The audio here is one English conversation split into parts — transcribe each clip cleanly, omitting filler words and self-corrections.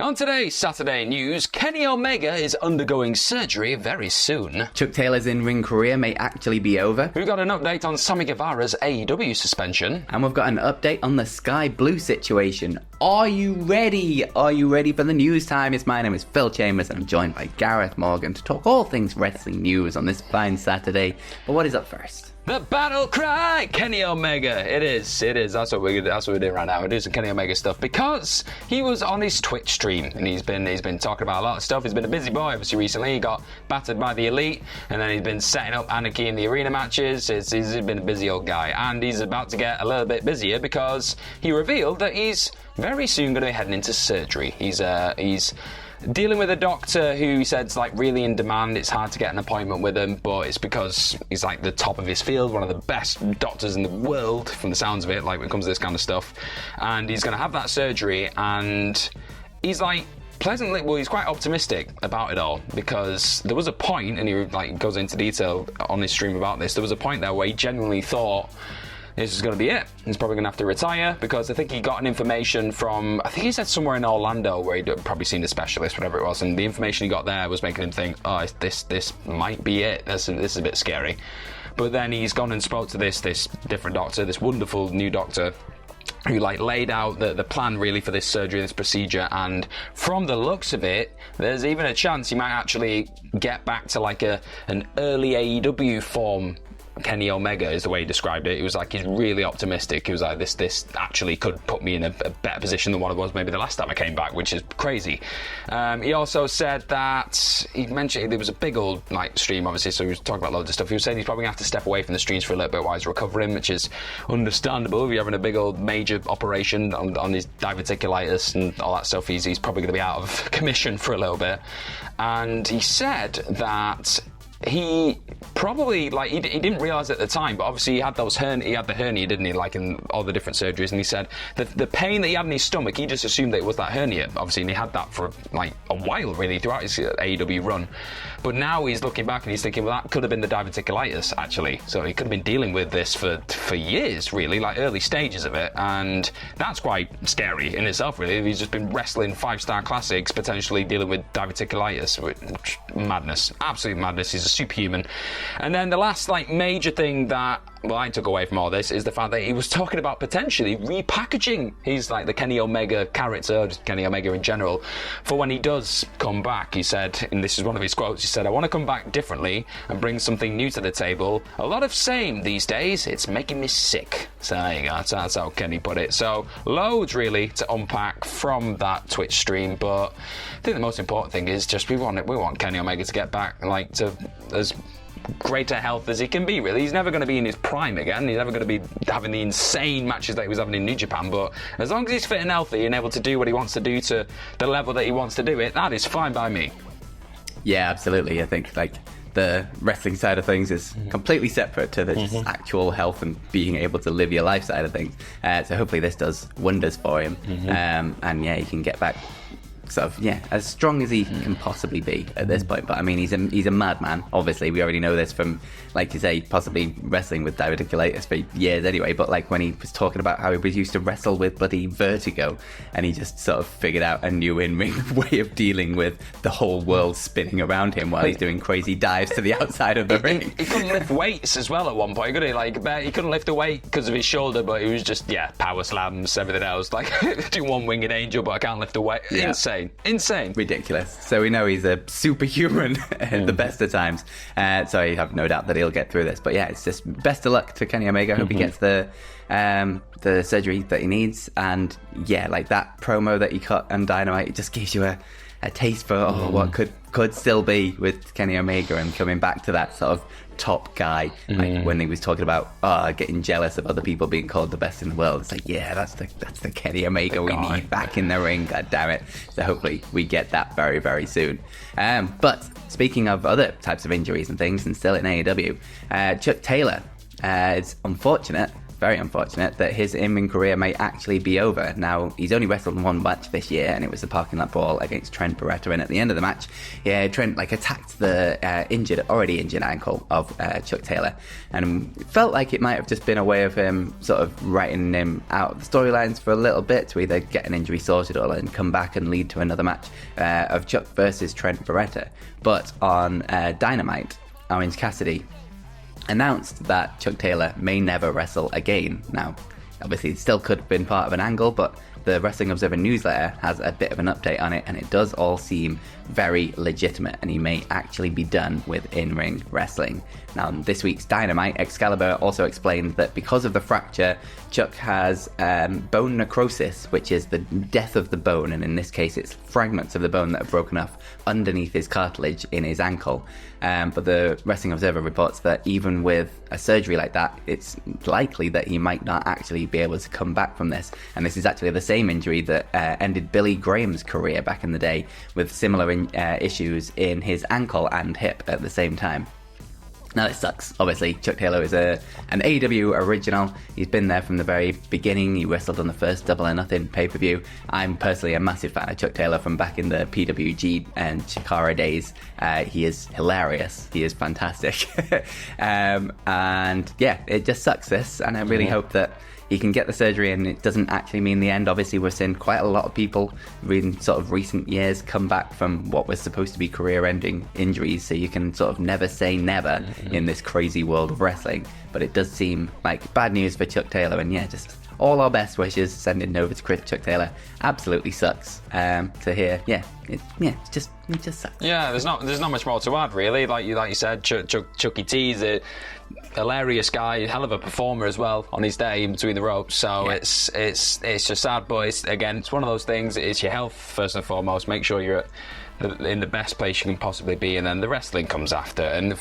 On today's Saturday news, Kenny Omega is undergoing surgery very soon. Chuck Taylor's in-ring career may actually be over. We've got an update on Sammy Guevara's AEW suspension. And we've got an update on the Skye Blue situation. Are you ready? Are you ready for the news time? My name is Phil Chambers and I'm joined by Gareth Morgan to talk all things wrestling news on this fine Saturday. But what is up first? The battle cry, Kenny Omega. It is. That's what we're doing right now. We're doing some Kenny Omega stuff because he was on his Twitch stream and he's been talking about a lot of stuff. He's been a busy boy, obviously. Recently, he got battered by the Elite, and then he's been setting up Anarchy in the arena matches. He's been a busy old guy, and he's about to get a little bit busier because he revealed that he's very soon going to be heading into surgery. He's dealing with a doctor who he said's like really in demand. It's hard to get an appointment with him, but it's because he's like the top of his field, one of the best doctors in the world from the sounds of it, like when it comes to this kind of stuff. And he's going to have that surgery, and he's like he's quite optimistic about it all, because there was a point, and he like goes into detail on his stream about this, there was a point there where he genuinely thought this is going to be it. He's probably going to have to retire, because I think he got an information from, I think he said somewhere in Orlando where he'd probably seen a specialist, whatever it was, and the information he got there was making him think, oh, this might be it. This is a bit scary. But then he's gone and spoke to this different doctor, this wonderful new doctor, who like laid out the plan really for this surgery, this procedure, and from the looks of it, there's even a chance he might actually get back to like an early AEW form. Kenny Omega is the way he described it. He was like, he's really optimistic. He was like, this actually could put me in a better position than what it was maybe the last time I came back, which is crazy. He also said that, he mentioned there was a big old like stream, obviously, so he was talking about loads of stuff. He was saying he's probably going to have to step away from the streams for a little bit while he's recovering, which is understandable. If you're having a big old major operation on his diverticulitis and all that stuff, he's probably going to be out of commission for a little bit. And he said that he probably, like, he didn't realise at the time, but obviously he had the hernia, didn't he, like in all the different surgeries, and he said the pain that he had in his stomach, he just assumed that it was that hernia, obviously, and he had that for like a while really throughout his AEW run. But now he's looking back and he's thinking, well, that could have been the diverticulitis actually, so he could have been dealing with this for years really, like early stages of it, and that's quite scary in itself really. He's just been wrestling 5-star classics, potentially dealing with diverticulitis, which, madness, absolute madness. He's a superhuman. And then the last like major thing that I took away from all this is the fact that he was talking about potentially repackaging he's like the Kenny Omega character, or just Kenny Omega in general, for when he does come back. He said, and this is one of his quotes, he said, I want to come back differently and bring something new to the table. A lot of same these days, it's making me sick. So there you go, that's how Kenny put it. So loads really to unpack from that Twitch stream, but I think the most important thing is just we want Kenny Omega to get back like to as greater health as he can be really. He's never going to be in his prime again, he's never going to be having the insane matches that he was having in New Japan, but as long as he's fit and healthy and able to do what he wants to do to the level that he wants to do it, that is fine by me. Yeah, absolutely. I think like the wrestling side of things is completely separate to the just actual health and being able to live your life side of things, so hopefully this does wonders for him, and yeah, he can get back sort of, yeah, as strong as he can possibly be at this point. But I mean, he's a madman. Obviously, we already know this from, like you say, possibly wrestling with diverticulitis for years anyway. But like when he was talking about how he was used to wrestle with bloody vertigo, and he just sort of figured out a new in-ring way of dealing with the whole world spinning around him while he's doing crazy dives to the outside of the ring. He couldn't lift weights as well at one point, could he? Like he couldn't lift a weight because of his shoulder, but he was just power slams, everything else. Like do one winged angel, but I can't lift a weight. Yeah. Insane, ridiculous. So we know he's a superhuman at the best of times, so I have no doubt that he'll get through this. But yeah, it's just best of luck to Kenny Omega. Hope he gets the surgery that he needs, and yeah, like that promo that he cut on Dynamite, it just gives you a taste for what could still be with Kenny Omega, and coming back to that sort of top guy, like when he was talking about getting jealous of other people being called the best in the world. It's like, yeah, that's the Kenny Omega we need back in the ring, god damn it. So hopefully we get that very, very soon. But speaking of other types of injuries and things, and still in AEW, Chuck Taylor, it's unfortunate very unfortunate that his in-ring career may actually be over. Now, he's only wrestled one match this year, and it was the parking lot brawl against Trent Beretta, and at the end of the match, Trent attacked the already injured ankle of Chuck Taylor, and it felt like it might have just been a way of him sort of writing him out of the storylines for a little bit to either get an injury sorted or then come back and lead to another match of Chuck versus Trent Beretta. But on Dynamite, Orange Cassidy announced that Chuck Taylor may never wrestle again. Now, obviously, it still could have been part of an angle, but the Wrestling Observer newsletter has a bit of an update on it, and it does all seem very legitimate, and he may actually be done with in-ring wrestling. Now, in this week's Dynamite, Excalibur also explained that because of the fracture, Chuck has bone necrosis, which is the death of the bone, and in this case, it's fragments of the bone that have broken off underneath his cartilage in his ankle. But the Wrestling Observer reports that even with a surgery like that, it's likely that he might not actually be able to come back from this. And this is actually the same injury that ended Billy Graham's career back in the day, with similar issues in his ankle and hip at the same time. Now, this sucks. Obviously, Chuck Taylor is an AEW original. He's been there from the very beginning. He wrestled on the first Double or Nothing pay-per-view. I'm personally a massive fan of Chuck Taylor from back in the PWG and Chikara days. He is hilarious. He is fantastic. And yeah, it just sucks, this. And I really hope that he can get the surgery and it doesn't actually mean the end. Obviously, we've seen quite a lot of people in sort of recent years come back from what was supposed to be career-ending injuries, so you can sort of never say never in this crazy world of wrestling. But it does seem like bad news for Chuck Taylor, and yeah, just all our best wishes sending over to Chuck Taylor. Absolutely sucks to hear. It just sucks. Yeah, there's not much more to add, really. Like you said, Chucky T's a hilarious guy, hell of a performer as well on his day in between the ropes. So it's just sad, but it's one of those things. It's your health first and foremost. Make sure you're in the best place you can possibly be, and then the wrestling comes after. And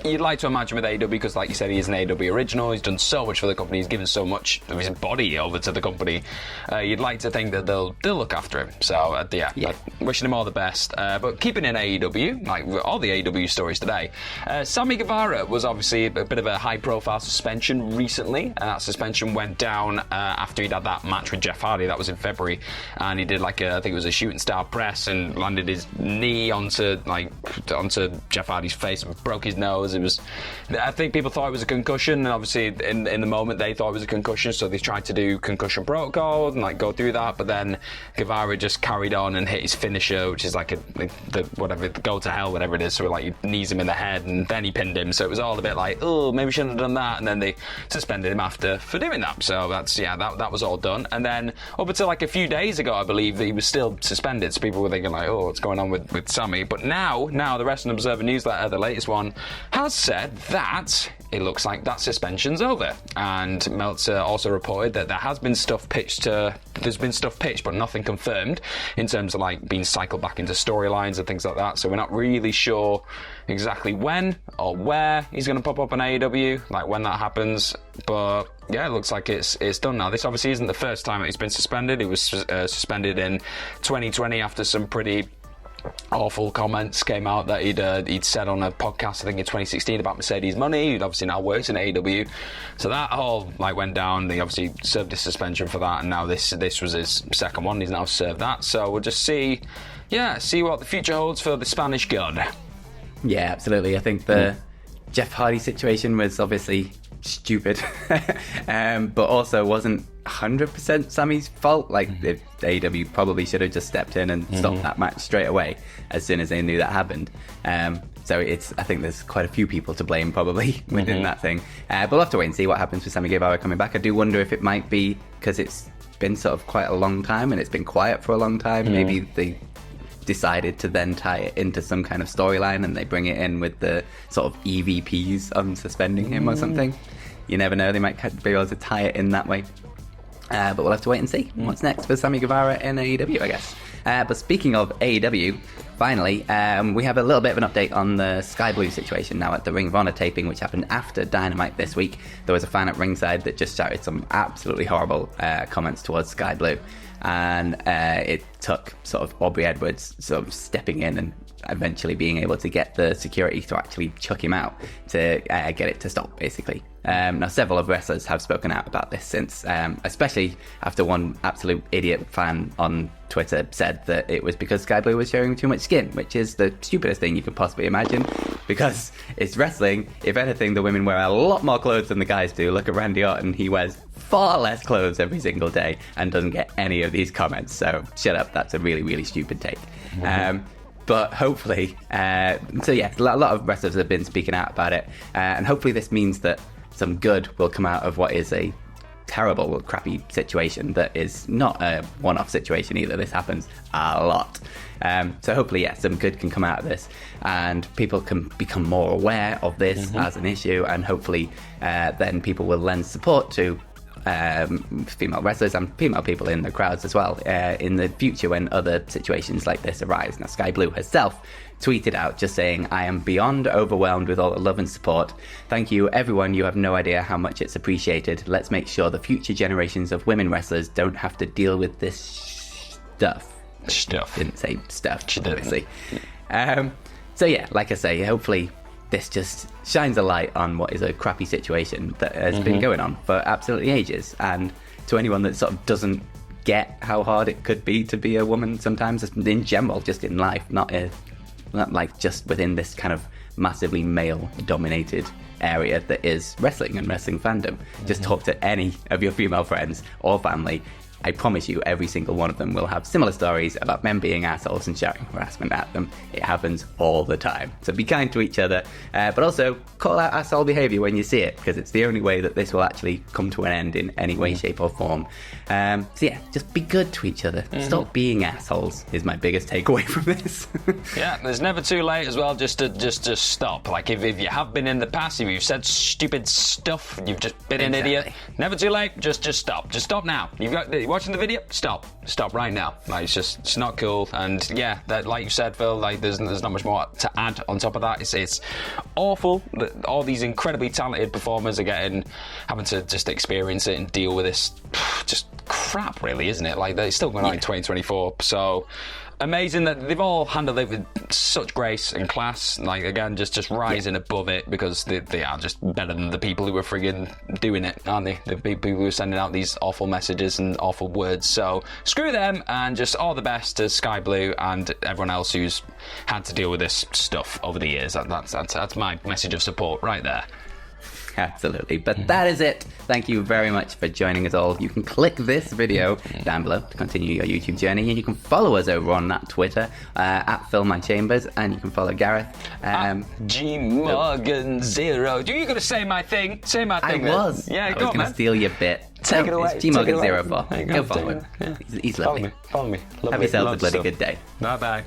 you'd like to imagine with AEW, because like you said, he is an AEW original, he's done so much for the company, he's given so much of his body over to the company, you'd like to think that they'll look after him. So wishing him all the best. But keeping in AEW, like all the AEW stories today, Sammy Guevara was obviously a bit of a high profile suspension recently, and that suspension went down after he'd had that match with Jeff Hardy. That was in February, and he did I think it was a shooting star press and landed his knee onto Jeff Hardy's face and broke his nose. I think people thought it was a concussion, and obviously in the moment they thought it was a concussion, so they tried to do concussion protocol and go through that, but then Guevara just carried on and hit his finisher, which is the go to hell, whatever it is, so he knees him in the head, and then he pinned him. So it was all a bit like, oh, maybe we shouldn't have done that, and then they suspended him after for doing that. So that was all done. And then up until a few days ago, I believe that he was still suspended, so people were thinking oh, what's going on with Sammy? But now the Wrestling Observer newsletter, the latest one, has said that it looks like that suspension's over. And Meltzer also reported that there's been stuff pitched, but nothing confirmed in terms of being cycled back into storylines and things like that. So we're not really sure exactly when or where he's going to pop up on AEW, when that happens. But yeah, it looks like it's done now. This obviously isn't the first time that he's been suspended. He was suspended in 2020 after some pretty awful comments came out that he'd said on a podcast, I think in 2016, about Mercedes money. He'd obviously now works in AEW, so that all went down. He obviously served his suspension for that, and now this was his second one. He's now served that, so we'll just see what the future holds for the Spanish God. Yeah, absolutely. I think the Jeff Hardy situation was obviously stupid, but also wasn't 100% Sammy's fault. If AEW probably should have just stepped in and stopped that match straight away as soon as they knew that happened. So I think there's quite a few people to blame probably within that thing. But we'll have to wait and see what happens with Sammy Guevara coming back. I do wonder if it might be because it's been sort of quite a long time and it's been quiet for a long time. Maybe they decided to then tie it into some kind of storyline and they bring it in with the sort of EVPs on suspending him or something. You never know, they might be able to tie it in that way. But we'll have to wait and see what's next for Sammy Guevara in AEW, I guess. But speaking of AEW, finally, we have a little bit of an update on the Skye Blue situation now at the Ring of Honor taping, which happened after Dynamite this week. There was a fan at ringside that just shouted some absolutely horrible comments towards Skye Blue. And it took sort of Aubrey Edwards sort of stepping in and eventually being able to get the security to actually chuck him out to get it to stop, basically. Now, several of wrestlers have spoken out about this since, especially after one absolute idiot fan on Twitter said that it was because Skye Blue was showing too much skin, which is the stupidest thing you could possibly imagine, because it's wrestling. If anything, the women wear a lot more clothes than the guys do. Look at Randy Orton. He wears far less clothes every single day and doesn't get any of these comments. So shut up. That's a really, really stupid take. But hopefully, so yeah, a lot of wrestlers have been speaking out about it, and hopefully this means that some good will come out of what is a terrible, crappy situation that is not a one-off situation either. This happens a lot. So hopefully, yeah, some good can come out of this, and people can become more aware of this as an issue, and hopefully then people will lend support to female wrestlers and female people in the crowds as well in the future when other situations like this arise. Now, Skye Blue herself tweeted out just saying, "I am beyond overwhelmed with all the love and support. Thank you, everyone. You have no idea how much it's appreciated. Let's make sure the future generations of women wrestlers don't have to deal with this stuff." Didn't say stuff, obviously. So yeah, like I say, hopefully this just shines a light on what is a crappy situation that has been going on for absolutely ages. And to anyone that sort of doesn't get how hard it could be to be a woman sometimes, in general, just in life, not like just within this kind of massively male-dominated area that is wrestling and wrestling fandom. Just talk to any of your female friends or family. I promise you, every single one of them will have similar stories about men being assholes and shouting harassment at them. It happens all the time. So be kind to each other, but also call out asshole behaviour when you see it, because it's the only way that this will actually come to an end in any way, shape or form. So yeah, just be good to each other. Stop being assholes is my biggest takeaway from this. Yeah, there's never too late as well, just to stop. Like if you have been in the past, if you've said stupid stuff, you've just been an idiot, never too late, just stop. Just stop now. You're watching the video, stop right now. Like it's not cool. And yeah, that, like you said, Phil, like there's not much more to add on top of that. It's awful that all these incredibly talented performers are having to just experience it and deal with this just crap, really, isn't it? Like they're still going on in 2024. So amazing that they've all handled it with such grace and class. Like again, just rising above it, because they are just better than the people who are friggin' doing it, aren't they? The people who are sending out these awful messages and awful words. So screw them, and just all the best to Skye Blue and everyone else who's had to deal with this stuff over the years. That's my message of support right there. Absolutely. But that is it. Thank you very much for joining us all. You can click this video down below to continue your YouTube journey, and you can follow us over on that Twitter at PhilMyChambers, and you can follow Gareth GMorgan0. You're gonna say my thing? Say my thing. I was. Yeah, I go was on, man. Steal your bit. Take it away. It's GMorgan04. Go follow him. Yeah. He's lovely. Follow me. Have yourself a bloody good day. Bye bye.